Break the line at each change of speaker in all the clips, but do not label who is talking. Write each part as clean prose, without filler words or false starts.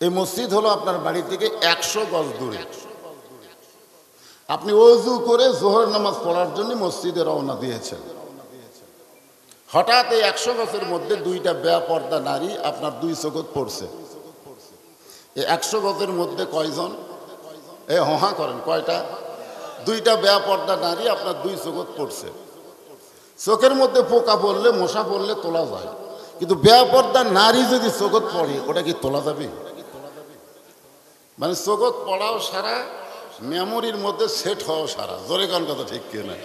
এই মসজিদ হলো আপনার বাড়ি থেকে 100 গজ দূরে। আপনি ওযু করে জোহর নামাজ পড়ার জন্য মসজিদে রওনা দিয়েছেন। হঠাৎ এই 100 গজের মধ্যে দুইটা বেপর্দা নারী আপনার 2 চোখত পড়ছে। এই 100 গজের মধ্যে কয়জন? হা করেন, কয়টা? দুইটা বেপর্দা নারী আপনার 2 চোখত পড়ছে। চোখের মধ্যে পোকা পড়লে, মশা পড়লে তোলা যায়, কিন্তু বেপর্দা নারী যদি চোখত পড়ে ওটা কি তোলা যাবে? মানে চোখত পড়াও সারা, মেমোরির মধ্যে সেট হওয়া সারা। জোরে কোন কথা ঠিক কিনা?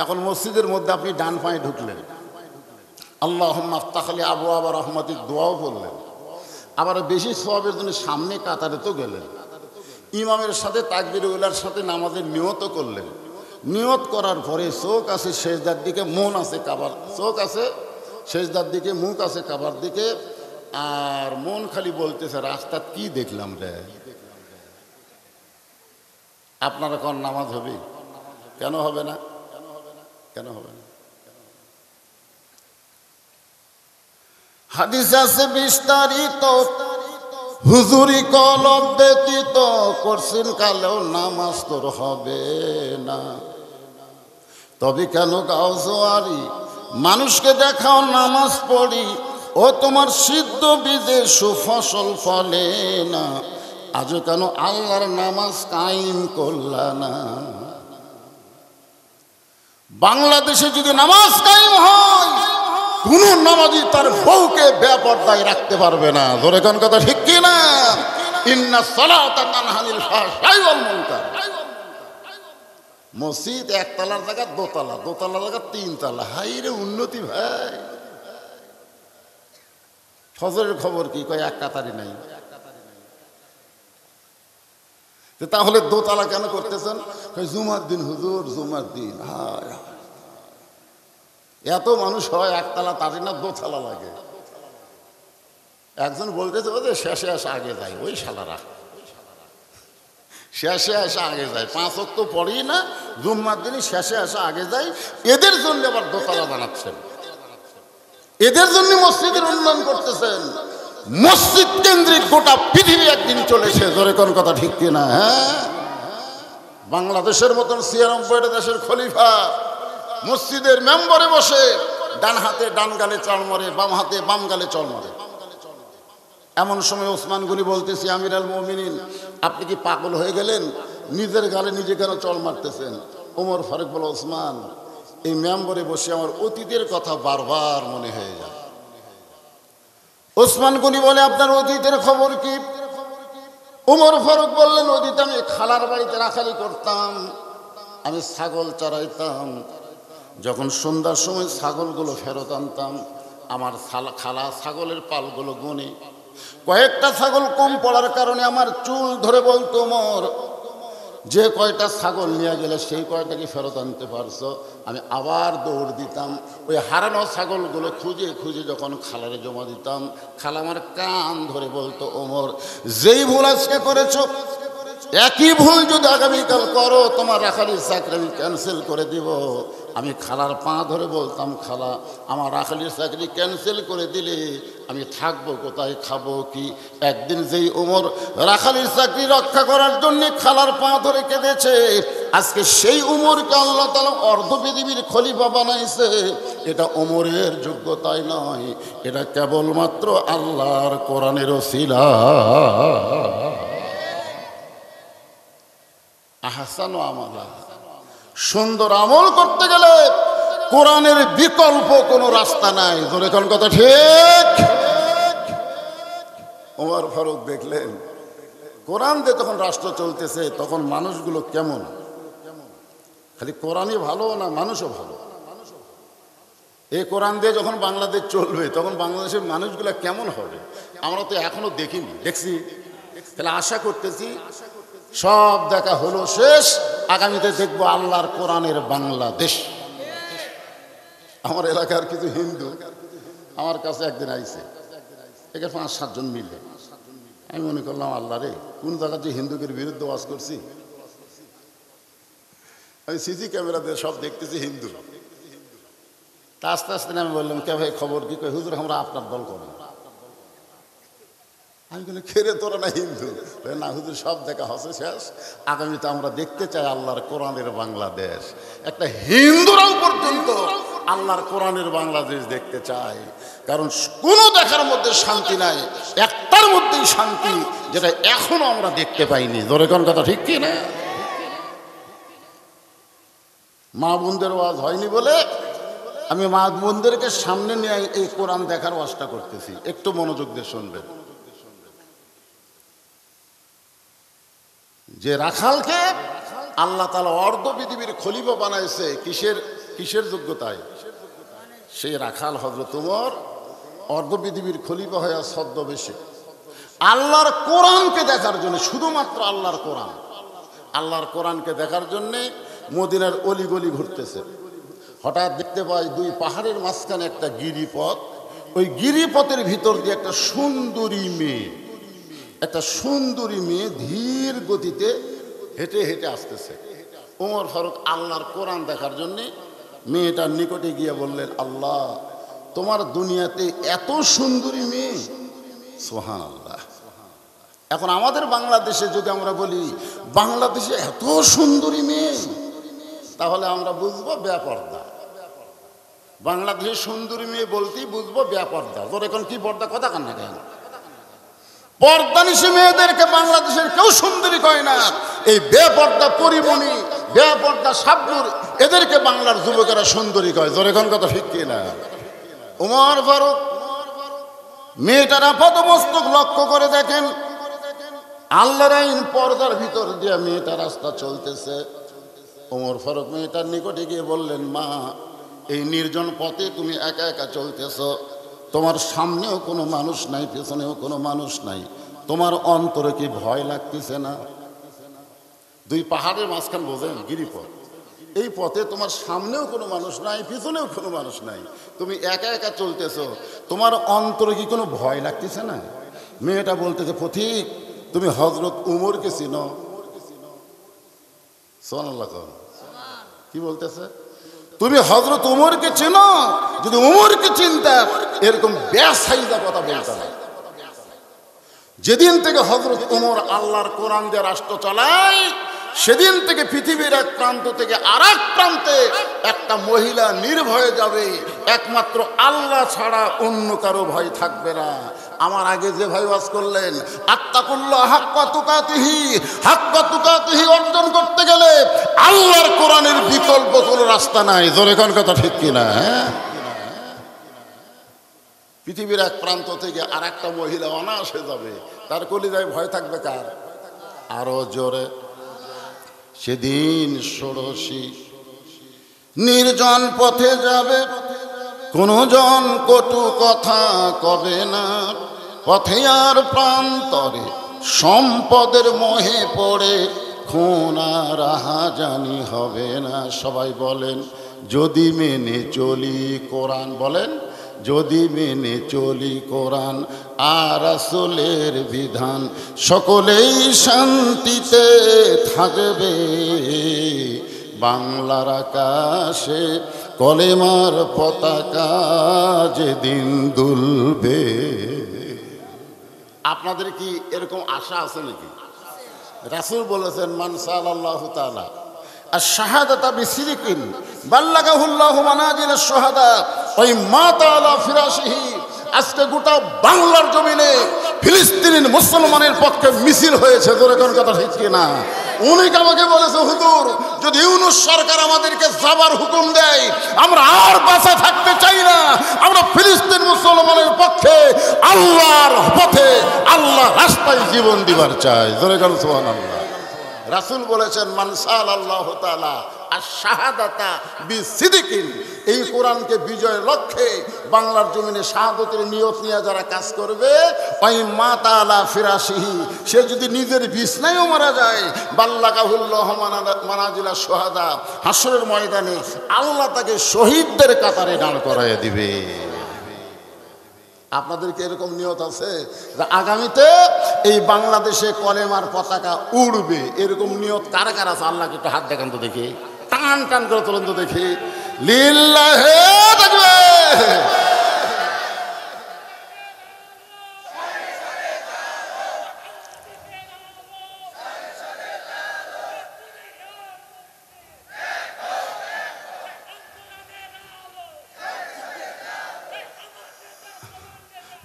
এখন মসজিদের মধ্যে আপনি ডান পায়ে ঢুকলেন, আল্লাহুম্মা আফতাহ লি আবওয়াবা রাহমাতিক দোয়াও বললেন, আবার বেশি সওয়াবের জন্য সামনে কাতারে তো গেলেন, ইমামের সাথে তাকবীরুল্লাহর সাথে নামাজের নিয়তও করলেন। নিয়ত করার পরে চোখ আছে সেজদার দিকে, মন আছে কাবার, চোখ আছে সেজদার দিকে, মুখ আছে কাবার দিকে, আর মন খালি বলতেছে রাস্তা কি দেখলাম রে। আপনারা কোন নামাজ হবে? কেন হবে না? কেন হবে না? হাদিস আছে বিস্তারিত, হুজুরি কলব ব্যতীত করছেন কালেও নামাজ তোর হবে না। তবে কেন গাও জোয়ারি, মানুষকে দেখাও নামাজ পড়ি, ও তোমার সিদ্ধ বীজে সুফসল ফলে না। আজও কেন আল্লাহর নামাজ কায়েম করলা না? বাংলাদেশে যদি নামাজ কায়েম হয়, কোন নামাজি তার বউকে বেপরদায় রাখতে পারবে না। জোরে কোন কথা ঠিক কি না? ইন্নাস সালাতা তানহা আনিল ফাহশাই ওয়াল মুনকার। মসজিদ একতলার জায়গা দোতলা, দোতলার জায়গা 3 তলা। হাই রে উন্নতি ভাই। ফজরের খবর কি? কয় এক কাতারি নাই। তাহলে দোতলা কেন করতেছেন? জুমার দিন হুজুর, জুমার দিন। হায় এত মানুষ হয়, একতলা তারি না দোতলা লাগে। একজন বলতেছে ও যে শেষে আসা আগে যায়, ওই শালারা শেষে আসা আগে যায়, 5 ওয়াক্ত পড়েই না, জুম্মার দিনই শেষে আসা আগে যায়। এদের জন্য আবার দোতলা বানাচ্ছেন, এদের জন্য মসজিদের উন্নয়ন করতেছেন। মসজিদ কেন্দ্রিক গোটা পৃথিবী একদিন চলেছে। জোরে কোন কথা ঠিক কিনা? হ্যাঁ, বাংলাদেশের মতন 96টা দেশের খলিফা মসজিদের মেম্বরে বসে ডান হাতে ডান গালে চড় মারে, বাম হাতে বাম গালে চড় মারে। এমন সময় ওসমান গনি বলতেছি, আমির আল মুমিনিন আপনি কি পাগল হয়ে গেলেন? নিজের গালে নিজে কেন চড় মারতেছেন? ওমর ফারুক বলে, ওসমান এই মেম্বরে বসে আমার অতীতের কথা বারবার মনে হয়ে যায়। ওসমান গনি বলে, আপনার অতীতের খবর কি? ওমর ফারুক বললেন, অতীতে আমি খালার বাড়িতে রাখালি করতাম, আমি ছাগল চড়াইতাম। যখন সন্ধ্যার সময় ছাগলগুলো ফেরত আনতাম, আমার খালা ছাগলের পালগুলো গুনে কয়েকটা ছাগল কম পড়ার কারণে আমার চুল ধরে বলতো, ওমর যে কয়টা ছাগল নিয়ে গেলে সেই কয়টা কি ফেরত আনতে পারছো? আমি আবার দৌড় দিতাম, ওই হারানো ছাগলগুলো খুঁজে খুঁজে যখন খালারে জমা দিতাম, খালা আমার কান ধরে বলতো, ওমর যেই ভুল আজকে করেছো একই ভুল যদি আগামীকাল করো তোমার রাখালির চাকরি আমি ক্যান্সেল করে দিব। আমি খালার পা ধরে বলতাম, খালা আমার রাখালির চাকরি ক্যান্সেল করে দিলে আমি থাকবো কোথায়, খাবো কি? একদিন যেই ওমর রাখালির চাকরি রক্ষা করার জন্য খালার পা ধরে কেঁদেছে, আজকে সেই ওমরকে আল্লাহ তাআলা অর্ধ পৃথিবীর খলিফা বানাইছে। এটা ওমরের যোগ্যতাই নয়, এটা কেবলমাত্র আল্লাহর কোরআনের ওসিলা। আহসানু আমালা, সুন্দর আমল করতে গেলে কোরআনের বিকল্প কোনো রাস্তা নাই। জোরে কোন কথা ঠিক? ওমর ফারুক দেখলেন কোরআন দিয়ে তখন রাষ্ট্র চলতেছে, তখন মানুষগুলো কেমন, খালি কোরআনই ভালো না মানুষও ভালো। এই কোরআন দিয়ে যখন বাংলাদেশ চলবে তখন বাংলাদেশের মানুষগুলো কেমন হবে আমরা তো এখনো দেখিনি, দেখছি। তাহলে আশা করতেছি সব দেখা হলো শেষ, আগামীতে দেখবো আল্লাহর কোরআনের বাংলাদেশ। আমার এলাকার কিছু হিন্দু আমার কাছে একদিন আইছে, একে 5-7 জন মিলে। আমি মনে করলাম, আল্লাহ রে, কোন জায়গায় যে হিন্দুদের বিরুদ্ধে ওয়াজ করছি। আমি সিসি ক্যামেরা দিয়ে সব দেখতেছি হিন্দু। তা আস্তে আস্তে আমি বললাম, কে ভাই খবর কি? হুজুর আমরা আপনার দল করি। আমি বলি খেরে তোরা না হিন্দু? না হুজুর, সব দেখা হসে শেষ, আগামীতে আমরা দেখতে চাই আল্লাহর কোরআনের বাংলাদেশ। একটা হিন্দুরাও পর্যন্ত আল্লাহর কোরআনের বাংলাদেশ দেখতে চায়, কারণ কোনো দেখার মধ্যে শান্তি নাই, একটার মধ্যেই শান্তি, যেটা এখনো আমরা দেখতে পাইনি। জোরে কোন কথা ঠিক কি না? মা বোনদের ওয়াজ হয়নি বলে আমি মা বোনদেরকে সামনে নিয়ে এই কোরআন দেখার ওয়াজটা করতেছি, একটু মনোযোগ দিয়ে শুনবেন। যে রাখালকে আল্লাহ তাআলা অর্ধ পৃথিবীর খলিফা বানাইছে কিসের যোগ্যতায়? সেই রাখাল হযরত ওমর অর্ধ পৃথিবীর খলিফা হয়ে ছদ্মবেশে আল্লাহর কোরআনকে দেখার জন্য, শুধুমাত্র আল্লাহর কোরআনকে দেখার জন্যে মদিনার অলিগলি ঘুরতেছে। হঠাৎ দেখতে পাই দুই পাহাড়ের মাঝখানে একটা গিরিপথ, ওই গিরিপথের ভিতর দিয়ে একটা সুন্দরী মেয়ে ধীর গতিতে হেঁটে হেঁটে আসতেছে। ওমর ফারুক আল্লাহর কোরআন দেখার জন্যে মেয়েটার নিকটে গিয়ে বললেন, আল্লাহ, তোমার দুনিয়াতে এত সুন্দরী মেয়ে, সুবহানাল্লাহ। এখন আমাদের বাংলাদেশে যদি আমরা বলি বাংলাদেশে এত সুন্দরী মেয়ে, তাহলে আমরা বুঝবো বেপর্দা। বাংলাদেশে সুন্দরী মেয়ে বলতেই বুঝবো বেপর্দা। তোর এখন কি পর্দা কথা কান্না কেন? পর্দানিশী মেয়েদেরকে বাংলাদেশের কেউ সুন্দরী কয় না। এই বেপর্দা পরিমণি, বেপর্দা শাবনূর, এদেরকে বাংলার যুবকেরা সুন্দরী কয়। তোর এখন কথা ঠিক কি না? ওমর ফারুক মেয়েটার আপাতমস্তক লক্ষ্য করে দেখেন, আল্লাহর আইন পর্দার ভিতর দিয়ে মেয়েটা রাস্তা চলতেছে। ওমর ফারুক মেয়েটার নিকটে গিয়ে বললেন, মা, এই নির্জন পথে তুমি একা একা চলতেছ, তোমার সামনেও কোনো মানুষ নাই, পেছনেও কোনো মানুষ নাই, তোমার অন্তরে কি ভয় লাগতেছে না? দুই পাহাড়ের মাঝখান বোঝেন গিরিপথ, এই পথে তোমার সামনেও কোনো মানুষ নাই, পিছনেও কোনো মানুষ নাই, তুমি একা একা চলতেছ, তোমার অন্তরে কি কোনো ভয় লাগতেছে না? মেয়েটা বলতেছে, পথিক, তুমি হযরত উমরকে চিনো? সুবহানাল্লাহ। কি বলতেছে? তুমি হযরত উমরকে চেনো? যদি উমরকে চিনতা এরকম বেসাইজা কথা বলতে না। যেদিন থেকে হযরত উমর আল্লাহর কোরআন দিয়ে রাষ্ট্র চালায়, সেদিন থেকে পৃথিবীর এক প্রান্ত থেকে আর এক প্রান্তে একটা মহিলা নির্ভয়ে যাবে, একমাত্র আল্লাহ ছাড়া অন্য কারো ভয় থাকবে না। আমার আগে যে ভাই ওয়াজ করলেন, আত্তাকুল্লাহ হাক্কা তুকাতিহি অর্জন করতে গেলে আল্লাহর কোরআনের বিকল্প কোনো রাস্তা নাই। জোরে কোন কথা ঠিক কিনা? হ্যাঁ, পৃথিবীর এক প্রান্ত থেকে আর একটা মহিলা অনায়াসে যাবে, তার কলিজায় ভয় থাকবে কার? আরো জোরে। সেদিন ষোড়শী নির্জন পথে যাবে, কোনো জন কটু কথা কবে না, পথে আর প্রান্তরে সম্পদের মোহে পড়ে খুন আর রাহাজানি হবে না। সবাই বলেন, যদি মেনে চলি কোরআন, বলেন, যদি মেনে চলি কোরআন আর রাসূলের বিধান, সকলেই শান্তিতে থাকবে, বাংলার আকাশে কলেমার পতাকা যেদিন দুলবে। আপনাদের কি এরকম আশা আছে নাকি? রাসূল বলেছেন, মান সাল্লাল্লাহু তাআলা আশ-শাহাদাতা বিসিরিকিন বাল্লাগাহুল্লাহু মানাজিলাশ শুহাদা ওই মা তাআলা ফিরাশিহি। আজকে গোটা বাংলার জমিনে ফিলিস্তিনের মুসলমানের পক্ষে মিছিল হয়েছে। জোরে কোন কথা ঠিক কি না? উনি আমাকে বলেছে, হুজুর, যদি ইউনূস সরকার আমাদেরকে যাবার হুকুম দেয়, আমরা আর বাঁচা থাকতে চাই না, আমরা ফিলিস্তিন মুসলমানের পক্ষে আল্লাহর পথে, আল্লাহ রাস্তায় জীবন দিবার চাই। জোরে কোন সুবহানাল্লাহ। রাসূল বলেছেন, মান সাল্লাল্লাহু তাআলা আশ-শাহাদাতা বিসিদিকিন। এই কোরআনকে বিজয়ের লক্ষ্যে বাংলার জমিনে শাহাদতের নিয়ত নিয়ে যারা কাজ করবে, ওই মা তাআলা ফিরাশিহি, সে যদি নিজের বিছনায়ও মারা যায়, বাল্লাগাহুল্লাহু মানাজিলাশ শুহাদা, হাসরের ময়দানে আল্লাহ তাকে শহীদদের কাতারে দাঁড় করাইয়া দিবে। আপনাদেরকে এরকম নিয়ত আছে আগামীতে এই বাংলাদেশে কলেমার পতাকা উড়বে? এরকম নিয়ত কারা কারা আছে? আল্লাহকে একটু হাত দেখান তো দেখি, টান টান করে তোলেন তো দেখি। লিল্লাহে তাকবীর।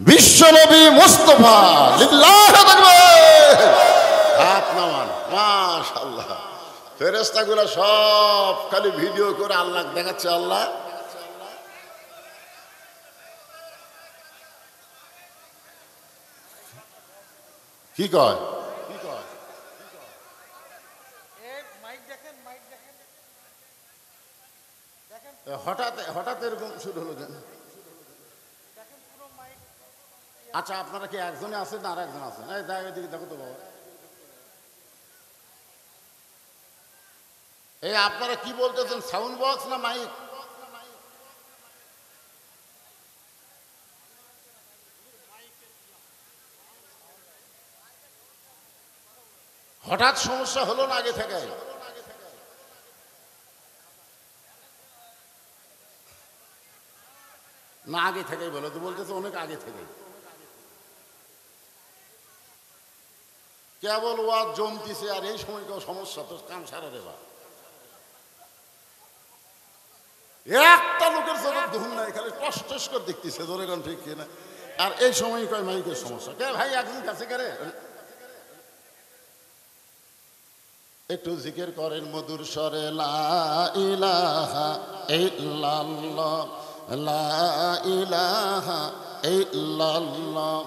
বিশ্বনবী মুস্তাফা লিল্লাহি তাকবীর। হাত নামান। মাশাআল্লাহ। ফেরেশতাগুলো সব খালি ভিডিও করে আল্লাহ দেখাচ্ছে। আল্লাহ কি কয়? হঠাৎ হঠাৎ এরকম শুরু হলো কেন? আচ্ছা, আপনারা কি একজনে আছেন না আর একজন আছেন? এই দিকে দেখো তো বাবা। এই আপনারা কি বলতেছেন, সাউন্ড বক্স না মাইক? হঠাৎ সমস্যা হলো না আগে থেকে? না আগে থেকেই বলো তো, বলতেছে অনেক আগে থেকে। কেবল ওয়াজ জমতিছে আর এই সময় কেউ সমস্যা, তো কাম সারা দেবা। একটা লোকের চোখে ধুন নাই, খালি টস করে দেখতেছে, ধরে গান ঠিক কিনা। আর এই সময় কয় মাইকের সমস্যা। কে ভাই একজন কাছে করে একটু জিকির করেন মধুর স্বরে, লা ইলাহা ইল্লাল্লাহ, লা ইলাহা ইল্লাল্লাহ।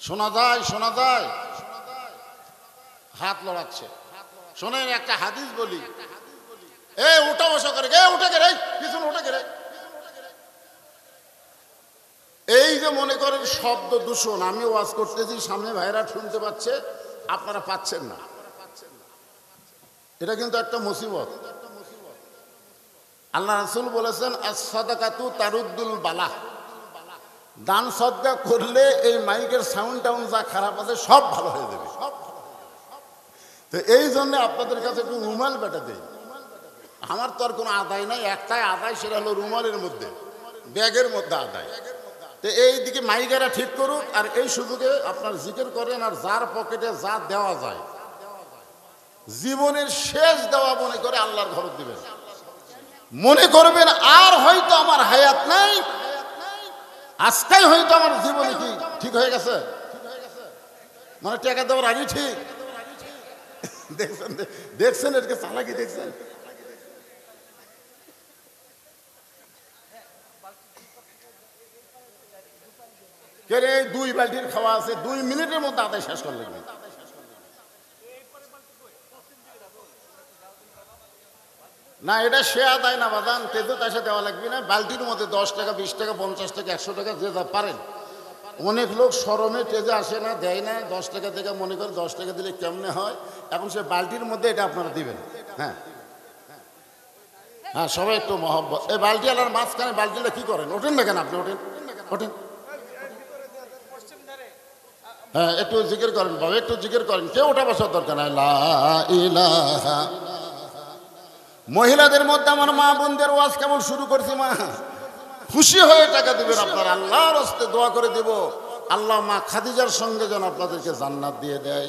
শোনা যায়, শোনা যায়। হাত লড়াচ্ছে। শোনেন একটা হাদিস বলি। এ উঠা বসা করে, উঠে গেলে পিছনে উঠে গেলে। এই যে মনে করেন শব্দ দূষণ, আমি ওয়াজ করতেছি, সামনে ভাইরা শুনতে পাচ্ছে, আপনারা পাচ্ছেন না, এটা কিন্তু একটা মুসিবত। আল্লাহ রাসূল বলেছেন, as-সাদাকাতু তারুদ্দুল বালা। দান সদকা করলে এই মাইকের সাউন্ড টাউন যা খারাপ আছে সব ভালো হয়ে যাবে। তো এই জন্য আপনাদের কাছে একটু রুমাল বেটা দেই। আমার তো আর কোনো আদায় নাই, একটাই আদায়, সেটা হলো রুমালের মধ্যে, ব্যাগের মধ্যে আদায়। তো এই দিকে মাইকেরা ঠিক করুক, আর এই সুযোগে আপনার জিকির করেন, আর যার পকেটে যা দেওয়া যায় জীবনের শেষ দেওয়া মনে করে আল্লাহর ঘর দিবেন। মনে করবেন আর হয়তো আমার হায়াত নাই, আজকাই হয়তো আমার জীবনে কি ঠিক হয়ে গেছে, মানে টাকা দেওয়ার আগে ঠিক। দেখছেন দেখছেন এটাকে চালাকি দেখছেন। এই 2 বালতির খাওয়া আছে, 2 মিনিটের মধ্যে আদায় শেষ করে লাগবে। না এটা সে আদায় না বাদান, তেজো তাসে দেওয়া লাগবে না। বালতির মধ্যে 10 টাকা 20 টাকা 50 টাকা 100 টাকা যে যা পারেন। অনেক লোক শরমে তেজে আসে না, দেয় না। 10 টাকা থেকে মনে করে 10 টাকা দিলে কেমনে হয়, এখন সে বালতির মধ্যে এটা আপনারা দিবেন। হ্যাঁ হ্যাঁ, সবাই একটু মহব্বত। এই বালতি আলার মাঝখানে বালতিটা কি করেন? ওঠেন না কেন আপনি? ওঠেন ওঠেন। হ্যাঁ একটু জিকির করেন বাবা, একটু জিকির করেন। কেউ ওঠা বসার দরকার নাই। লা ইলাহা। মহিলাদের মধ্যে আমার মা বোনদের ওয়াজ কেমন শুরু করছি, মা খুশি হয়ে টাকা দিবেন আপনারা, আল্লাহর হস্তে দোয়া করে দিব, আল্লাহ মা খাদিজার সঙ্গে যেন আপনাদেরকে জান্নাত দিয়ে দেয়,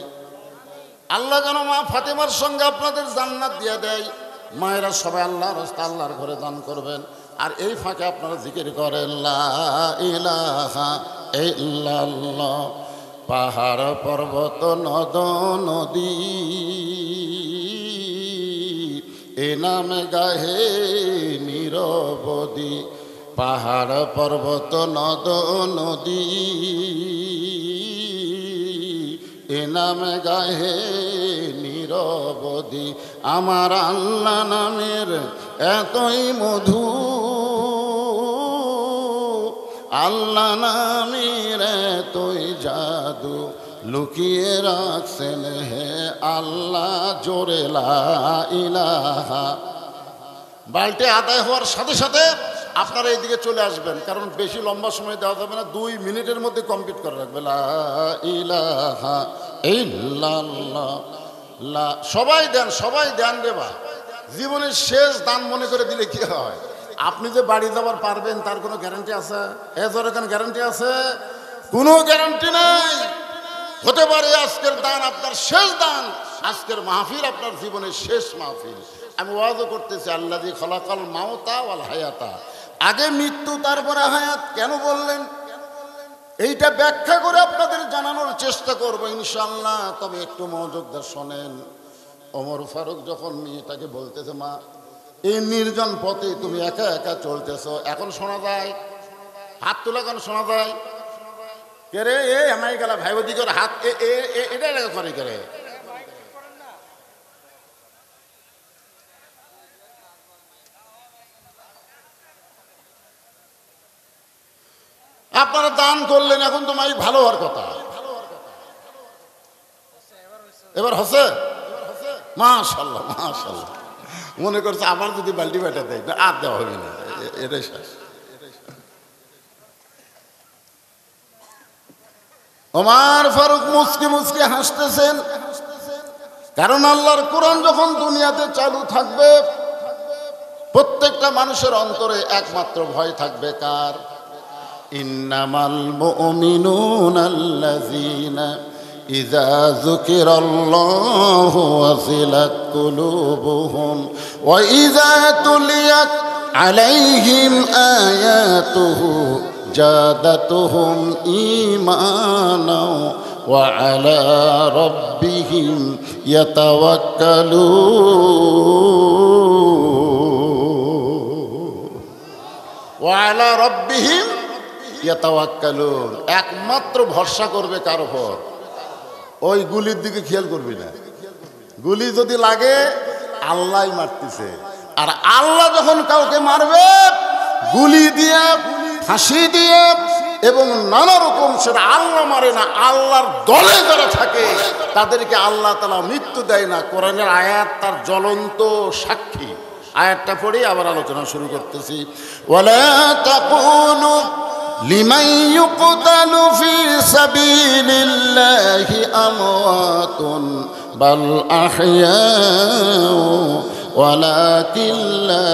আল্লাহ যেন মা ফাতেমার সঙ্গে আপনাদের জান্নাত দিয়ে দেয়। মায়েরা সবাই আল্লাহর হস্তে আল্লাহর ঘরে দান করবেন। আর এই ফাঁকে আপনারা জিকির করেন, লা ইলাহা ইল্লাল্লাহ। পাহাড় পর্বত নদ নদী এ নামে গাহে নিরবধি। পাহাড় পর্বত নদ নদী এ নামে গাহে নিরবধি। আমার আল্লাহ নামের এতই মধু, আল্লাহ নামের এতই জাদু, লুকিয়ে রাখছেন হে আল্লাহ, জোরে লা ইলাহা। বালতি আদায় হওয়ার সাথে সাথে আপনারা এইদিকে চলে আসবেন, কারণ বেশি লম্বা সময় দেওয়া যাবে না, 2 মিনিটের মধ্যে কমপ্লিট করে রাখবে। লা ইলাহা ইল্লাল্লাহ। সবাই দেন, সবাই দেন দেবা। জীবনের শেষ দান মনে করে দিলে কি হয়? আপনি যে বাড়ি যাবার পারবেন তার কোনো গ্যারান্টি আছে? এখানে গ্যারান্টি আছে? কোনো গ্যারান্টি নাই। হতে পারে আজকের দান আপনার শেষ দান, আজকের মাহফিল আপনার জীবনের শেষ মাহফিল। আমি ওয়াজও করতেছি, আল্লাযী খালাকাল মাউতা ওয়াল হায়াতা। আগে মৃত্যু তারপরে হায়াত কেন বললেন, এইটা ব্যাখ্যা করে আপনাদের জানানোর চেষ্টা করবো ইনশাআল্লাহ। তবে একটু মনোযোগ দিয়ে শোনেন। ওমর ফারুক যখন মেয়েটাকে বলতেছে, মা এই নির্জন পথে তুমি একা একা চলতেছো, এখন শোনা যায়, হাত তোলা কেন শোনা যায়, কে রে এ আমায় গেল ভাইবতী করে হাত এটা করে করে আপনারা দান করলেন, এখন তো মাইক ভালো হওয়ার কথা। এবার হসে মাশাআল্লাহ মাশাআল্লাহ। মনে করছে আবার যদি বাল্টি বেটা দেয় না আর দেওয়া হবে না, এটাই শেষ। ওমর ফারুক মুচকি মুচকি হাসতেছেন, কারণ আল্লাহর কোরআন যখন দুনিয়াতে চালু থাকবে প্রত্যেকটা মানুষের অন্তরে একমাত্র ভয় থাকবে কার? ইন্নামাল মুমিনুনা আল্লাযীনা ইযা যুকিরাল্লাহু ওয়াজিলাত কুলুবুহুম ওয়া ইযা তুলিয়াত আলাইহিম আয়াতুহু জাদাতুহুম ঈমানা ওয়া আলা রাব্বিহিম ইয়াতাওয়াক্কালুন ওয়া আলা রাব্বিহিম ইয়াতাওয়াক্কালুন। একমাত্র ভরসা করবে কার উপর? ওই গুলির দিকে খেয়াল করবি না, গুলি যদি লাগে আল্লাহ মারতেছে, আর আল্লাহ যখন কাউকে মারবে গুলি দিয়ে ফাঁসি দিয়ে এবং নানা রকম, সেটা আল্লাহ মারে না, আল্লাহর দলে যারা থাকে তাদেরকে আল্লাহ তাআলা মৃত্যু দেয় না। কোরআনের আয়াত তার জ্বলন্ত সাক্ষী। আয়াতটা পড়ে আবার আলোচনা শুরু করতেছি। ওয়ালা তাকুলু লিমান ইউকতালু ফি সাবিলিল্লাহি আমওয়াতুন বাল আহইয়াউ ওয়ালাকিন লা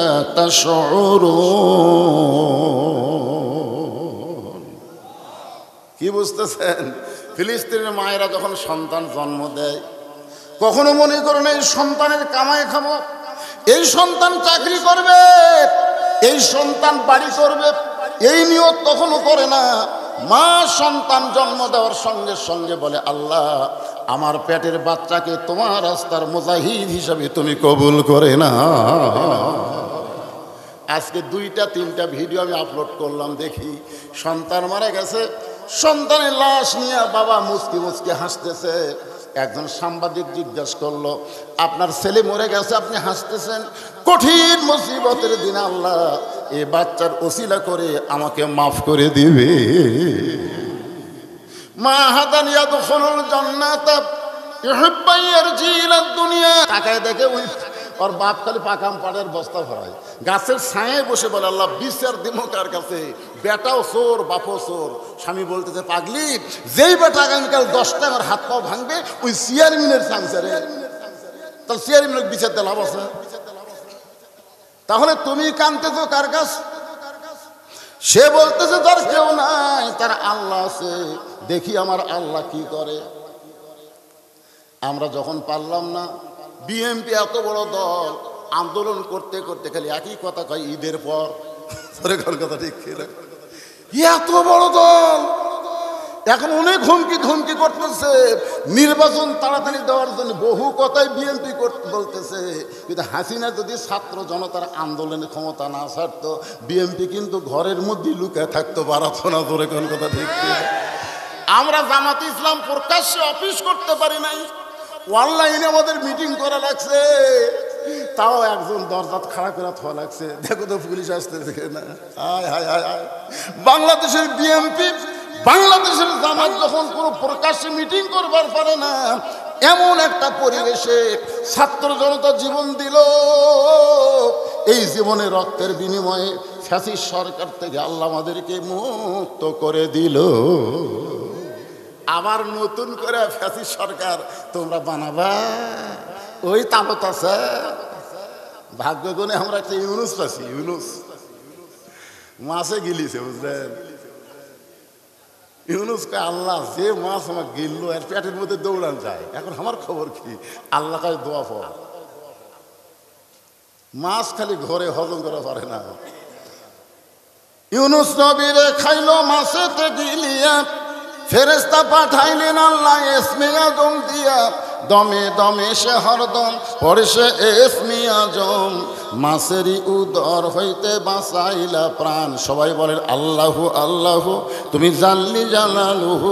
তাশউরুন। কি বুঝতেছেন? ফিলিস্তিনের মায়েরা যখন সন্তান জন্ম দেয়, কখনো মনে করেন এই সন্তানের কামাই খাবো, এই সন্তান চাকরি করবে, এই সন্তান বাড়ি করবে, এই নিয়ত তখনও করে না। মা সন্তান জন্ম দেওয়ার সঙ্গে সঙ্গে বলে, আল্লাহ আমার পেটের বাচ্চাকে তোমার রাস্তার মুজাহিদ হিসাবে তুমি কবুল করে না। আজকে 2-3টা ভিডিও আমি আপলোড করলাম, দেখি সন্তান মারা গেছে, সন্তানের লাশ নিয়ে বাবা মুচকি মুচকি হাসতেছে। একজন সাংবাদিক জিজ্ঞাসা করলো, আপনার ছেলে মরে গেছে আপনি হাসতেছেন, কঠিন মুসিবতের দিন আল্লাহ এই বাচ্চার ওসিলা করে আমাকে মাফ করে দিবে। মা হাদান ইয়াদখুলুল জান্নাত ইউহিব্বু ইয়ারজিলাদ দুনিয়া। তাকায় দেখে ওই ওর বাপ খালি পাকাম পাড়ের বস্তা ভরায়, গাছের ছায়ে বসে বলে, আল্লাহ বিচার দিমো কার কাছে? বেটাও চোর বাপও চোর। স্বামী বলতেছে, পাগলি, যেই বেটা আগামীকাল 10 টাকার হাত পাও ভাঙবে ওই চেয়ারম্যানের চান্সারে, তাহলে চেয়ারম্যানের বিচার দিয়ে লাভ আছে? তাহলে তুমি কাঁদতেছো কার কাছ? সে বলতেছে তার কেউ নাই, তার আল্লাহ আছে, দেখি আমার আল্লাহ কি করে। আমরা যখন পারলাম না, বিএনপি এত বড় দল আন্দোলন করতে করতে খালি একই কথা কয়, ঈদের পর কথা ঠিক ছিল, এত বড় দল এখন অনেক হুমকি ধমকি করতেছে, নির্বাচন তাড়াতাড়ি দেওয়ার জন্য বহু কথাই বিএনপি বলতেছে। কিন্তু হাসিনা যদি ছাত্র জনতার আন্দোলনের ক্ষমতা না ছাড়তো, বিএনপি কিন্তু ঘরের মধ্যে লুকায় থাকতো, বাড়াতো না। ধরে কোন কথা ঠিক ছিল। আমরা জামাতে ইসলাম প্রকাশ্যে অফিস করতে পারি নাই, অনলাইনে আমাদের মিটিং করা লাগছে, তাও একজন দরজাত খাড়া করে থোয়া লাগছে, দেখো তো পুলিশ আসতেছে না। হায় হায় হায় হায়। বাংলাদেশের বিএনপি, বাংলাদেশের জামাত যখন কোনো প্রকাশ্যে মিটিং করবার পারে না, এমন একটা পরিবেশে ছাত্র জনতা জীবন দিল, এই জীবনে রক্তের বিনিময়ে ফ্যাসিস্ট সরকার থেকে আল্লাহ আমাদেরকে মুক্ত করে দিল। আবার নতুন করে ফ্যাসিস্ট সরকার তোমরা বানাবা, ওই তাবত আছে। ভাগ্য গুণে আমরা একটা ইউনুস পাচ্ছি, ইউনুস মাছে গিলিছে, বুঝলেন? ইউনুসকে আল্লাহ যে মাছ আমার গিলল এর পেটের মধ্যে দৌড়ান যায়। এখন আমার খবর কি? আল্লাহ কাছে দোয়া পড়, মাছ খালি ঘরে হজম করা পারে না। ইউনুস নবীরে খাইলো মাছেতে গিলিয়া, ফেরেশতা পাঠাইলেন আল্লাহ ইসমে আজম দিয়া, দমে দমে সে হরদম পড়ে সে ইসমে আজম, মাছেরই উদর হইতে বাঁচাইলা প্রাণ। সবাই বলেন আল্লাহু আল্লাহু, তুমি জানলি জালালুহু,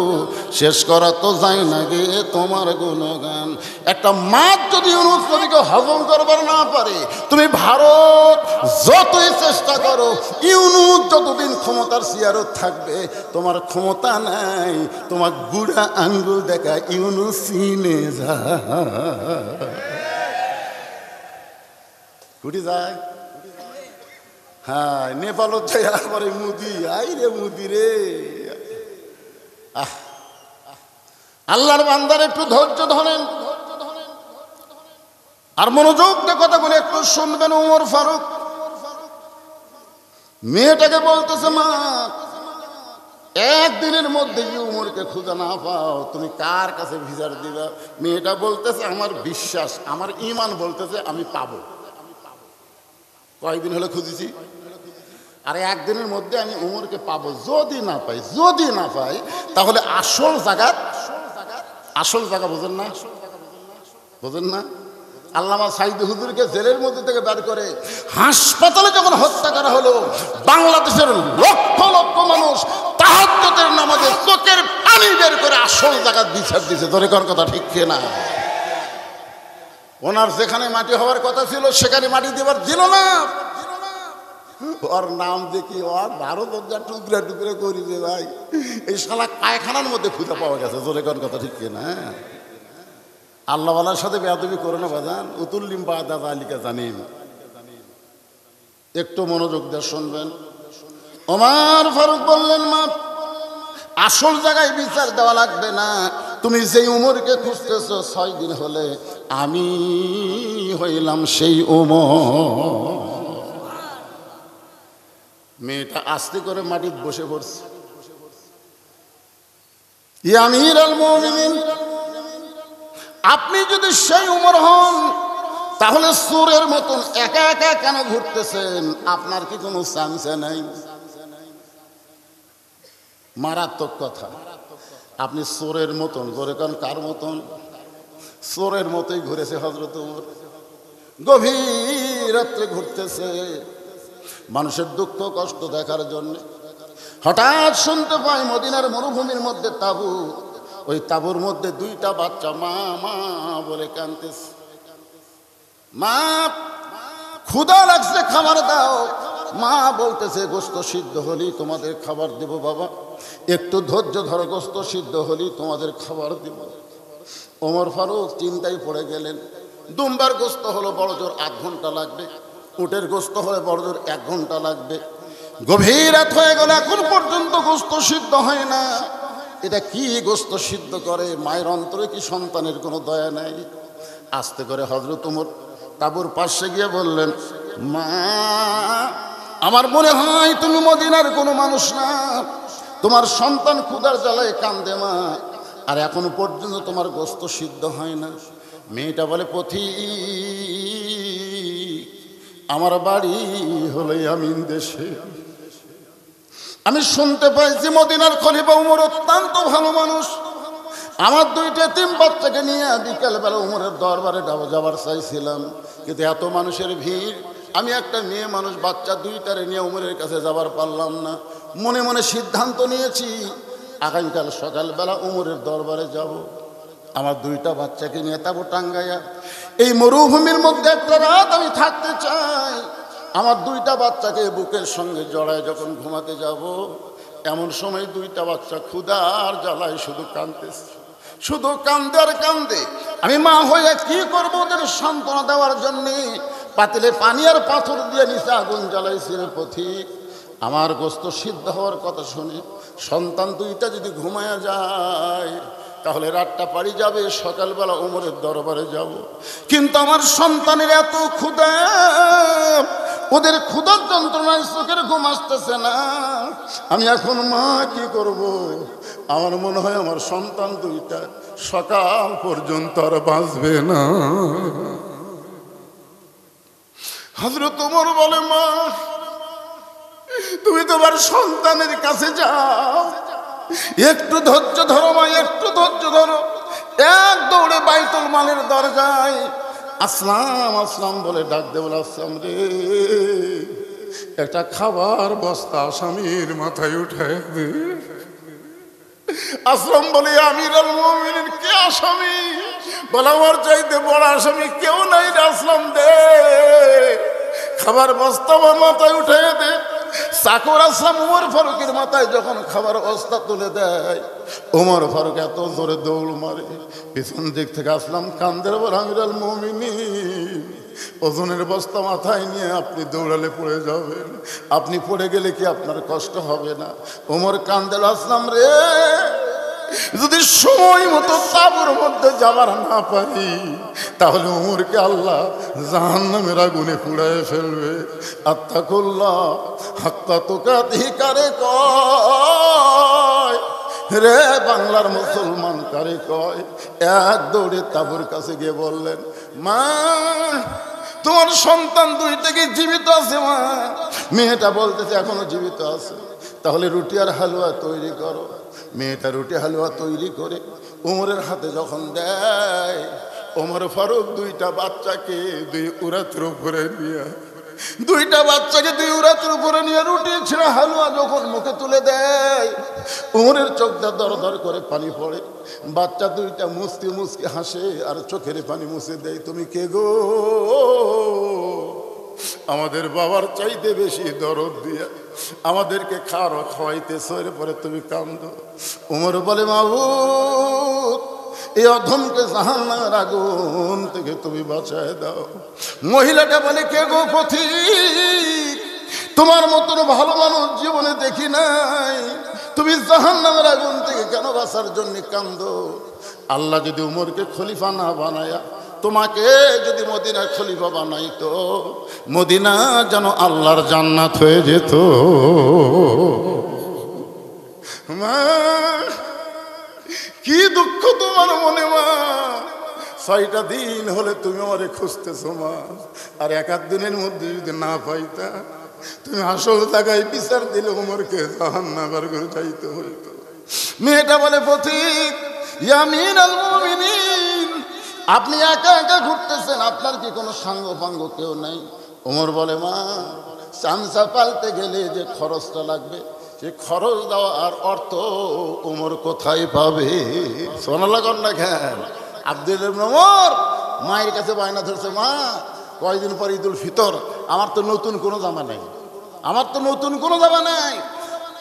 শেষ করা তো যায় না গে তোমার গুণগান। একটা মাছ যদি ইউনুস নবীকে হজম করবার না পারে, তুমি ভারত যতই চেষ্টা করো, ইউনুস যতদিন ক্ষমতার চেয়ারও থাকবে, তোমার ক্ষমতা নাই। তোমার বুড়া আঙ্গুল দেখা ইউনুস চিনে যা কুটি যায়। হ্যাঁ, নেপালত যাই পরে মুদি, আই রে মুদি রে। আল্লাহর বান্দার একটু ধৈর্য ধরেন আর মনোযোগ দিয়ে কথাগুলো একটু শুনবেন। ওমর ফারুক মেয়েটাকে বলতেছে, মা একদিনের মধ্যে কি উমরকে খুঁজে না পাও, তুমি কার কাছে ভিজার দিবা? মেয়েটা বলতেছে, আমার বিশ্বাস, আমার ঈমান বলতেছে আমি পাবো। কয়েকদিন হলে খুঁজেছি, আর একদিনের মধ্যে আমি উমরকে পাবো। যদি না পাই তাহলে আসল জায়গা বোঝেন না আল্লামা সাইদ হুজুরকে জেলের মধ্যে থেকে বের করে হাসপাতালে যখন হত্যা করা হলো, বাংলাদেশের লক্ষ লক্ষ মানুষ তাহাজ্জুদের নামাজে চোখের পানি বের করে আসল জায়গা বিচার দিছে। ধরে কোন কথা ঠিক না? ওনার যেখানে মাটি হওয়ার কথা ছিল সেখানে মাটি দেবার দিল না। ওর নাম দেখি ওর 12 টুকরা টুকরা করি যে ভাই, এই শালা কায়খানার মধ্যে খুঁজে পাওয়া গেছে। ধরে কোন কথা ঠিক না? আল্লাহওয়ালার সাথে বেয়াদবি করে না বাজান। উতুল্লিম বা দাদা আলিকা জানিম। একটু মনোযোগ দিয়ে শুনবেন। ওমর ফারুক বললেন, মা আসল জায়গায় বিচার দেওয়া লাগবে না, তুমি যেই উমরকে খুঁজতেছ 6 দিন হলে আমি হইলাম সেই উমর। মেয়েটা আস্তে করে মাটিতে বসে পড়ছে। ইয়া আমিরুল মুমিনিন, আপনি যদি সেই উমর হন তাহলে চোরের মতন একা একা কেন ঘুরতেছেন? আপনার কি কোনো চান্স নাই? মারাত্মক কথা। আপনি চোরের মতন, ধরে কারণ কার মতন? চোরের মতোই ঘুরেছে হযরত ওমর। গভীর রাত্রে ঘুরতেছে মানুষের দুঃখ কষ্ট দেখার জন্য। হঠাৎ শুনতে পায় মদিনার মরুভূমির মধ্যে তাঁবু। ওই তাঁবুর মধ্যে 2টা বাচ্চা মা মা বলে কাঁদতেছে। মা ক্ষুধা লাগছে, খাবার দাও। মা বলতেছে, গোশত সিদ্ধ হলেই তোমাদের খাবার দেব বাবা, একটু ধৈর্য ধরো, গোশত সিদ্ধ হলেই তোমাদের খাবার দেব। ওমর ফারুক চিন্তায় পড়ে গেলেন। দুম্বার গোশত হলো বড় জোর 8 ঘন্টা লাগবে, উটের গোশত হলে বড় জোর 1 ঘন্টা লাগবে। গভীর রাত হয়ে গেল, এখন পর্যন্ত গোশত সিদ্ধ হয় না। এটা কি গোশত সিদ্ধ করে? মায়ের অন্তরে কি সন্তানের কোনো দয়া নাই? আস্তে করে হযরত ওমর তাঁবুর পাশে গিয়ে বললেন, মা আমার মনে হয় তুমি মদিনার কোনো মানুষ না, তোমার সন্তান ক্ষুধার জ্বালায় কান্দে মা, আর এখনো পর্যন্ত তোমার গোশত সিদ্ধ হয় না। মেয়েটা বলে, পথিক আমার বাড়ি হলো ইয়ামিন দেশে, আমি শুনতে পাইছি মদিনার খলিফা ওমর অত্যন্ত ভালো মানুষ। আমার 2টা এতিম বাচ্চাকে নিয়ে বিকেলবেলা ওমরের দরবারে যাবার চাইছিলাম, কিন্তু এত মানুষের ভিড়, আমি একটা মেয়ে মানুষ, বাচ্চা 2টারে নিয়ে ওমরের কাছে যাবার পারলাম না। মনে মনে সিদ্ধান্ত নিয়েছি আগামীকাল সকালবেলা ওমরের দরবারে যাব। আমার 2টা বাচ্চাকে নিয়ে তাবু টাঙ্গাইয়া এই মরুভূমির মধ্যে একটা রাত আমি থাকতে চাই। আমার 2টা বাচ্চাকে বুকের সঙ্গে জড়ায় যখন ঘুমাতে যাব, এমন সময় 2টা বাচ্চা ক্ষুধার জ্বালায় শুধু কাঁদতেছে, শুধু কান্দে আর কান্দে। আমি মা হয়ে কি করবো ওদের সান্ত্বনা দেওয়ার জন্যে পাতিলে পানি আর পাথর দিয়ে নিচে আগুন জ্বালাইছিল। পথিক আমার গোশত সিদ্ধ হওয়ার কথা শুনে সন্তান 2টা যদি ঘুমায়া যায় তাহলে রাতটা পারি যাবে, সকালবেলা ওমরের দরবারে যাব। কিন্তু আমার সন্তানের এত ক্ষুধা, ওদের ক্ষুধার যন্ত্রণায় চোখের ঘুম আসতেছে না। আমি এখন মা কি করব? আমার মনে হয় আমার সন্তান 2টা সকাল পর্যন্ত আর বাঁচবে না। হযরত ওমর বলে, মা তুমি তোমার সন্তানের কাছে যাও, একটু ধৈর্য ধরো মা, একটু ধৈর্য ধরো। এক দৌড়ে বাইতুল মালের দরজায় আসলাম আসলাম বলে ডাক দে, বলে আসলাম রে, একটা খাবার বস্তা আসামির মাথায় উঠে দে। আসলাম বলে আমিরুল মুমিনিন, কে আসামি? বলে আমার চাইতে বড় আসামি কেউ নাই রে আসলাম, দে খাবার বস্তা আমার মাথায় উঠে দে। চাকর আসলাম ওমর ফারুকের মাথায় যখন খাবার বস্তা তুলে দেয়, ওমর ফারুক এত জোরে দৌড় মারে, পিছন দিক থেকে আসলাম কান্দের, বলে আমিরুল মুমিনিন, ওজনের বস্তা মাথায় নিয়ে আপনি দৌড়ালে পড়ে যাবেন, আপনি পড়ে গেলে কি আপনার কষ্ট হবে না? ওমর কান্দেল, আসলাম রে, যদি সময় মতো তাবুর মধ্যে যাবার না পারি, তাহলে ওমরকে আল্লাহ জাহান্নামের আগুনে পুড়ায় ফেলবে। আত্তাকুল্লাহ হাক্কা তুকাতিহি কারে কয় রে বাংলার মুসলমান, কারে কয়? এক দৌড়ে তাবুর কাছে গিয়ে বললেন, মা তোমার সন্তান দুইটা কি জীবিত আছে মা? মেয়েটা বলতেছে এখনো জীবিত আছে। তাহলে রুটি আর হালুয়া তৈরি করো। মেয়েটা রুটি হালুয়া তৈরি করে ওমরের হাতে যখন দেয়, ওমর ফারুক দুইটা বাচ্চাকে দুই উরাতের উপরে নিয়ে রুটি ছিঁড়া হালুয়া যখন মুখে তুলে দেয়, ওমরের চোখটা দর দর করে পানি পড়ে। বাচ্চা দুইটা মুচকি মুচকি হাসে আর চোখের পানি মুছে দেয়। তুমি কে গো? আমাদের বাবার চাইতে বেশি দরদ দিয়া আমাদেরকে খাওয়াইতেছ, এরপরে তুমি কান্দো। ওমর বলে, মাবুদ, এই অধমকে জাহান্নামের আগুন থেকে তুমি বাঁচায় দাও। মহিলাটা বলে, কে গো পথিক, তোমার মতন ভালো মানুষ জীবনে দেখি নাই, তুমি জাহান্নামের আগুন থেকে কেন বাঁচার জন্য কান্দো? আল্লাহ যদি উমরকে খলিফা না বানায়া তোমাকে যদি মদিনার খলিফা বানাইতো, মদিনা যেন আল্লাহর জান্নাত হয়ে যেত। মা কি দুঃখ তোমার মনে মা, 6টা দিন হলে তুমি আমারে খুঁজতেছো মা, আর 1 দিনের মধ্যে যদি না পাইতা, তুমি আসল জায়গায় বিচার দিলে উমরকে জাহান্নামের ঘরে যাইতে হইতো। মেয়েটা বলে, পথিক ইয়া আমিরুল মুমিনিন, আপনি একা একা ঘুরতেছেন, আপনার কি কোনো সাঙ্গ পাঙ্গ কেউ নাই? ওমর বলে, মা চামচা পালতে গেলে যে খরচটা লাগবে, সে খরচ দেওয়া আর অর্থ ওমর কোথায় পাবে? শোনা লাগান না কেন? আব্দুল ইবনে ওমর মায়ের কাছে বায়না ধরছে, মা কয়দিন পর ঈদুল ফিতর, আমার তো নতুন কোনো জামা নাই,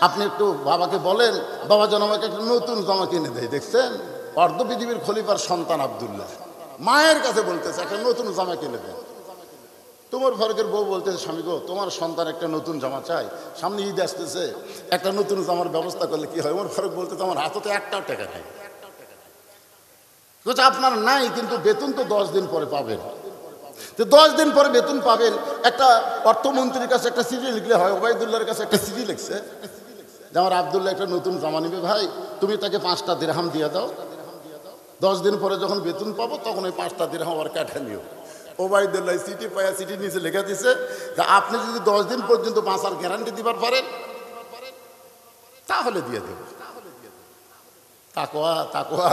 আপনি একটু বাবাকে বলেন, বাবা যেন আমাকে একটা নতুন জামা কিনে দেয়। দেখছেন, অর্ধ পৃথিবীর খলিফার সন্তান আব্দুল্লাহ মায়ের কাছে বলতেছে একটা নতুন জামা কিনে দেয়। তোমার ফারুকের বউ বলতেছে, স্বামী গো, তোমার সন্তান একটা নতুন জামা চাই, সামনে ঈদ আসতেছে, একটা নতুন জামার ব্যবস্থা করলে কি হয়? ওমর ফারুক বলতেছে, আমার হাতে তো একটাও টাকা নেই। আপনার নাই, কিন্তু বেতন তো 10 দিন পরে পাবেন। তো 10 দিন পরে বেতন পাবেন, একটা অর্থমন্ত্রীর কাছে একটা চিঠি লিখলে হয়। ওবায়দুল্লাহর কাছে একটা চিঠি লিখছে যে আমার আব্দুল্লাহ একটা নতুন জামা নিবে, ভাই তুমি তাকে 5টা দিরহাম দিয়ে দাও, 10 দিন পরে যখন বেতন পাবো তখন ওই 5টা দিরহাম আর কাঠা নিও। ওবায়দুল্লাহ চিঠি পায়া চিঠি নিচে লেখা দিছে যে আপনি যদি 10 দিন পর্যন্ত বাঁচার গ্যারান্টি দিবার পারেন তাহলে দিয়ে দেব। তাকওয়া তাকওয়া।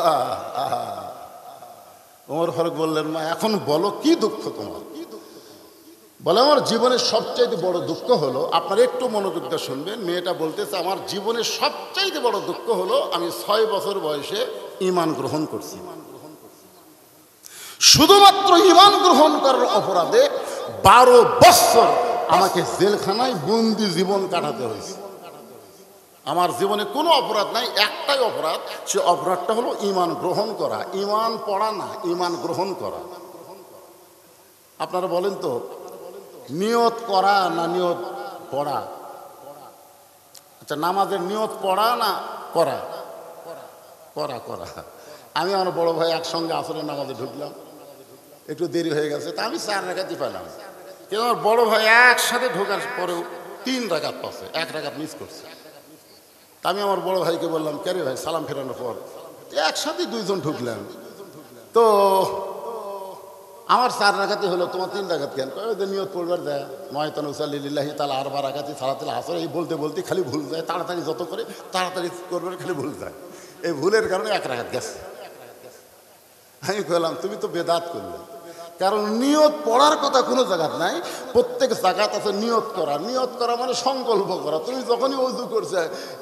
ওমর ফারুক বললেন, মা এখন বলো কি দুঃখ তোমার? বলে, আমার জীবনের সবচাইতে বড় দুঃখ হলো, আপনার একটু মনোযোগ দিয়ে শুনবেন। মেয়েটা বলতেছে, আমার জীবনের সবচাইতে বড় দুঃখ হলো আমি 6 বছর বয়সে ঈমান গ্রহণ করছি। শুধুমাত্র ঈমান গ্রহণ করার অপরাধে 12 বছর আমাকে জেলখানায় বন্দি জীবন কাটাতে হয়েছে। আমার জীবনে কোনো অপরাধ নাই, একটাই অপরাধ, সে অপরাধটা হলো ঈমান গ্রহণ করা। ঈমান পড়া না, ঈমান গ্রহণ করা। আপনারা বলেন তো, নিয়ত করা না নিয়ত পড়া? আচ্ছা, নামাজের নিয়ত পড়া না করা? করা করা। আমি আমার বড় ভাই একসঙ্গে আসরের নামাজে ঢুকলাম, একটু দেরি হয়ে গেছে, তা আমি 4 রাকাতই পেলাম। কিন্তু আমার বড় ভাই একসাথে ঢোকার পরেও 3 রাকাত পাচ্ছে, 1 রাকাত মিস করছে। তা আমি আমার বড় ভাইকে বললাম, কে রে ভাই, সালাম ফেরানোর পর একসাথে 2 জন ঢুকলাম, তো আমার 4 রাকাতই হলো, তোমার 3 রাকাত কেন? কয় ওদের নিয়ত পড়বার যায়, ময়তান উসাল্লি লিল্লাহি তাআলা 4 রাকাতি সালাতুল আসর, এই বলতে বলতে খালি ভুল যায়, তাড়াতাড়ি যত করে তাড়াতাড়ি করবার খালি ভুল যায়, এই ভুলের কারণে 1 রাকাত গেছে। আমি বললাম তুমি তো বেদাত করলে, কারণ নিয়ত পড়ার কথা কোনো জায়গাত নাই, প্রত্যেক জায়গাত আছে নিয়ত করা। নিয়ত করা মানে সংকল্প করা। তুমি যখনই ওযু করছে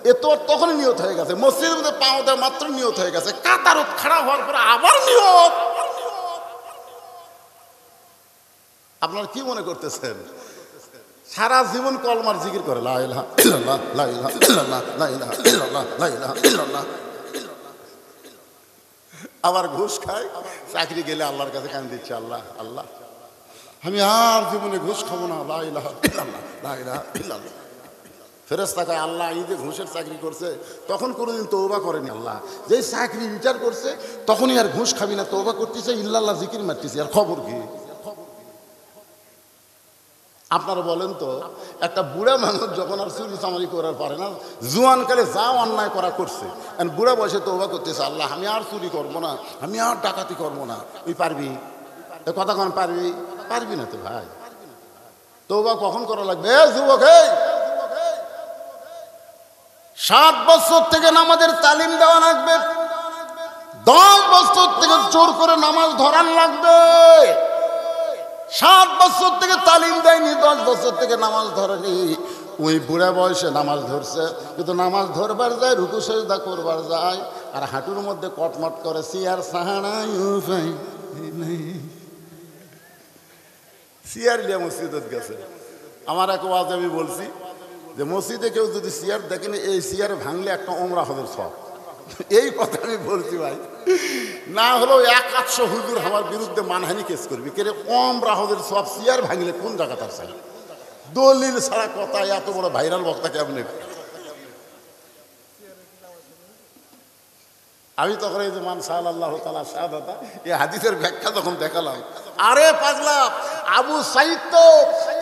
এ তো তখনই নিয়ত হয়ে গেছে, মসজিদের মধ্যে পা দেওয়া মাত্র নিয়ত হয়ে গেছে, কাতারত খাড়া হওয়ার পরে আবার নিয়ত। আপনারা কি মনে করতেছেন সারা জীবন কলমার জিকির করে লা ইলাহা ইল্লাল্লাহ লা ইলাহা ইল্লাল্লাহ লা ইলাহা ইল্লাল্লাহ লা ইলাহা ইল্লাল্লাহ, আবার ঘুষ খায়, চাকরি গেলে আল্লাহর কাছে কান দিচ্ছে, আল্লাহ আল্লাহ আমি আর জীবনে ঘুষ খাবো না, লা ইলাহা ইল্লাল্লাহ লা ইলাহা ইল্লাল্লাহ। ফেরেশতা কয় আল্লাহ এই যে ঘুষের চাকরি করছে তখন কোনোদিন তওবা করেনি, আল্লাহ যেই চাকরি রিটায়ার করছে তখনই আর ঘুষ খাবি না, তওবা করতেছে, ইল্লাল্লাহ জিকির মারতেছে, আর খবর কি? আপনারা বলেন তো, একটা বুড়া মানুষ যখন আর চুরি চামারি করার পারে না, জুয়ানকালে যা অন্যায় করা করছে, বুড়া বয়সে তওবা করতেছে, আল্লাহ আমি আর চুরি করবো না, আমি আর ডাকাতি করবো না, তুই পারবি? এ কথা কন পারবি? পারবি না তো ভাই। তওবা কখন করা লাগবে? যুবক, 7 বছর থেকে নামাজের তালিম দেওয়া লাগবে, 10 বছর থেকে জোর করে নামাজ ধরান লাগবে। 7 বছর থেকে তালিম দেয়নি, 10 বছর থেকে নামাজ ধরেনি, ওই বুড়া বয়সে নামাজ ধরছে, কিন্তু নামাজ ধরবার যায়, রুকু সেজদা করবার যায়, আর হাঁটুর মধ্যে কটমট করে সিয়ার সাহানাই সিয়ার লিয়া মসজিদত গেছে। আমার এক ওয়াজে আমি বলছি যে মসজিদে কেউ যদি সিয়ার দেখেন, এই সিয়ার ভাঙলে একটা ওমরা হজের সব, এই কথা আমি বলছি ভাই। না হলেও 100 হুজুর আমার বিরুদ্ধে মানহানি কেস করবি, কে ওমরা হজের সব সিয়ার ভাঙলে কোন জায়গা তার চাই? দলিল ছাড়া কথা, এত বড় ভাইরাল বক্তা কেমনে? আমি তখন এই যে মান সাল আল্লাহ তাআলা শাহাদাতা, এই হাদিসের ব্যাখ্যা যখন দেখালাম, আরে পাগলা, আবু সাইদ তো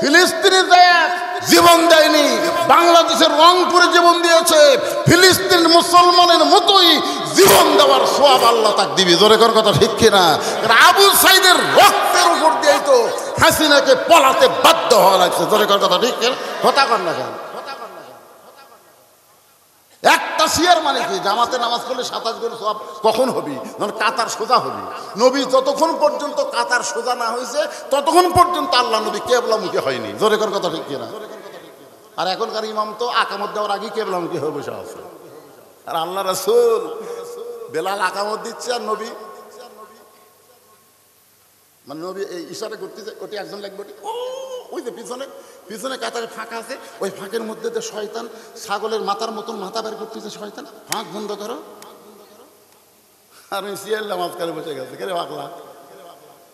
ফিলিস্তিনে যায় জীবন দেয়নি, বাংলাদেশের রংপুরে জীবন দিয়েছে, ফিলিস্তিন মুসলমানের মতোই জীবন দেওয়ার সওয়াব আল্লাহ তাকে দিবে। জোরে কর কথা ঠিক কিনা? আবু সাইদের রক্তের উপর দিয়েই তো হাসিনাকে পলাতে বাধ্য হওয়া লাগছে। জোরে কর কথা ঠিক কিনা? কথা কর না কেন? একটা সিয়ার মানে কি? জামাতে নামাজ পড়লে 27 গুণ সওয়াব কখন হবি? মানে কাতার সোজা হবি। নবী যতক্ষণ পর্যন্ত কাতার সোজা না হয়েছে ততক্ষণ পর্যন্ত আল্লাহ নবী কেবলামুখী হয়নি। জোরে কর কথা ঠিক কিনা? আর এখনকার ইমাম তো আকামত দেওয়ার আগে কেবলামুখী হয়ে বসে আছে। আর আল্লাহ রাসূল বেলাল আকামত দিচ্ছে, আর নবী মানে নবী এই ইশারা করতেছে, ওটি একজন লাগবে, ওই যে পিছনে পিছনে কাতারে ফাঁকা আছে, ওই ফাঁকের মধ্যে যে শয়তান ছাগলের মাথার মতন মাথা বের করতেছে, শয়তান ফাঁক বন্ধ করো। আর ওই সিয়াল্লা মাঝখানে বসে গেছে, কে রে পাগলা,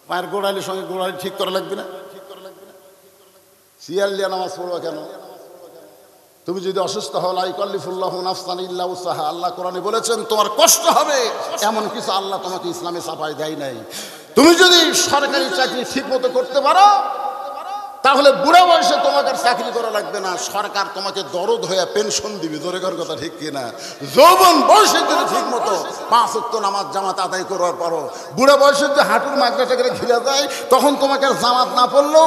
পায়ের গোড়ালির সঙ্গে গোড়ালি ঠিক করা লাগবে না? সিয়াল্লিয়া নামাজ পড়বা কেন? তুমি যদি অসুস্থ হও, লা ইকাল্লিফুল্লাহু নাফসান ইল্লা উসআহা, আল্লাহ কোরআনে বলেছেন তোমার কষ্ট হবে, এমন কিছু আল্লাহ তোমাকে ইসলামে ছাপায় দেয় নাই। তুমি যদি সরকারি চাকরি ঠিক মতো করতে পারো তাহলে বুড়া বয়সে তোমাকে চাকরি করা লাগবে না, সরকার তোমাকে দরদ হয়ে পেনশন দিবে। জোরে কর কথা ঠিক কিনা? যৌবন বয়সে যদি ঠিক মতো 5 ওয়াক্ত নামাজ জামাত আদায় করবার পারো, বুড়া বয়সে যদি হাঁটুর মাকড়াটা করে ঘিরে যায়, তখন তোমাকে আর জামাত না পড়লেও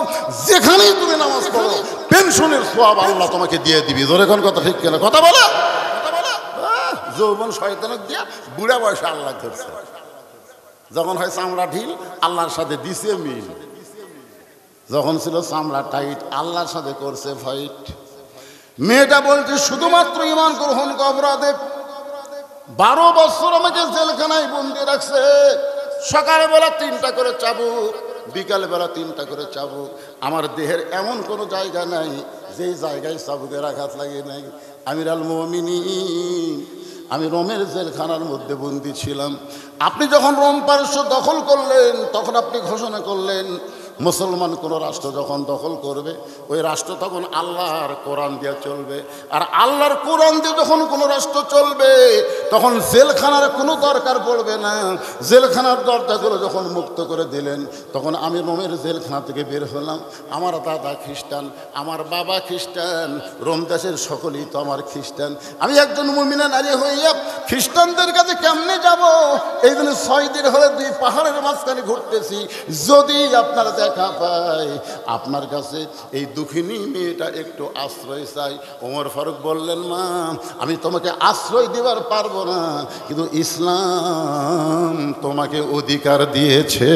যেখানেই তুমি নামাজ পড়ো পেনশনের সওয়াব আল্লাহ তোমাকে দিয়ে দিবি। জোরে কর কথা ঠিক কিনা? কথা বলো। যৌবন শয়তানক দিয়া বুড়া বয়সে আল্লাহ ধরছে, যখন হয় চামড়া ঢিল আল্লাহর সাথে দিছে মিল, যখন ছিল চামড়া টাইট আল্লাহর সাথে করছে ফাইট। মেয়েটা বলছে শুধুমাত্র ঈমান গ্রহণ অপরাধে 12 বছর আমাকে জেলখানায় বন্দি রাখছে। সকালবেলা 3টা করে চাবুক, বিকালবেলা 3টা করে চাবুক। আমার দেহের এমন কোনো জায়গা নাই যেই জায়গায় চাবুকের আঘাত লাগে নাই। আমিরুল মুমিনিন, আমি রোমের জেলখানার মধ্যে বন্দি ছিলাম। আপনি যখন রোম পারস্য দখল করলেন তখন আপনি ঘোষণা করলেন মুসলমান কোনো রাষ্ট্র যখন দখল করবে ওই রাষ্ট্র তখন আল্লাহর কোরআন দিয়ে চলবে। আর আল্লাহর কোরআন দিয়ে যখন কোনো রাষ্ট্র চলবে তখন জেলখানার কোনো দরকার পড়বে না। জেলখানার দরজাগুলো যখন মুক্ত করে দিলেন তখন আমি রোমের জেলখানা থেকে বের হলাম। আমার দাদা খ্রিস্টান, আমার বাবা খ্রিস্টান, রোম দেশের সকলেই তো আমার খ্রিস্টান। আমি একজন মুমিনা নারী হইয়া খ্রিস্টানদের কাছে কেমনে যাব? এই জন্য 6 দিন হলে 2 পাহাড়ের মাঝখানে ঘুরতেছি। যদি আপনার দেখা পাই, আপনার কাছে এই দুঃখিনী মেয়েটা একটু আশ্রয় চাই। ওমর ফারুক বললেন, মা আমি তোমাকে আশ্রয় দেবার পারবো না, কিন্তু ইসলাম তোমাকে অধিকার দিয়েছে।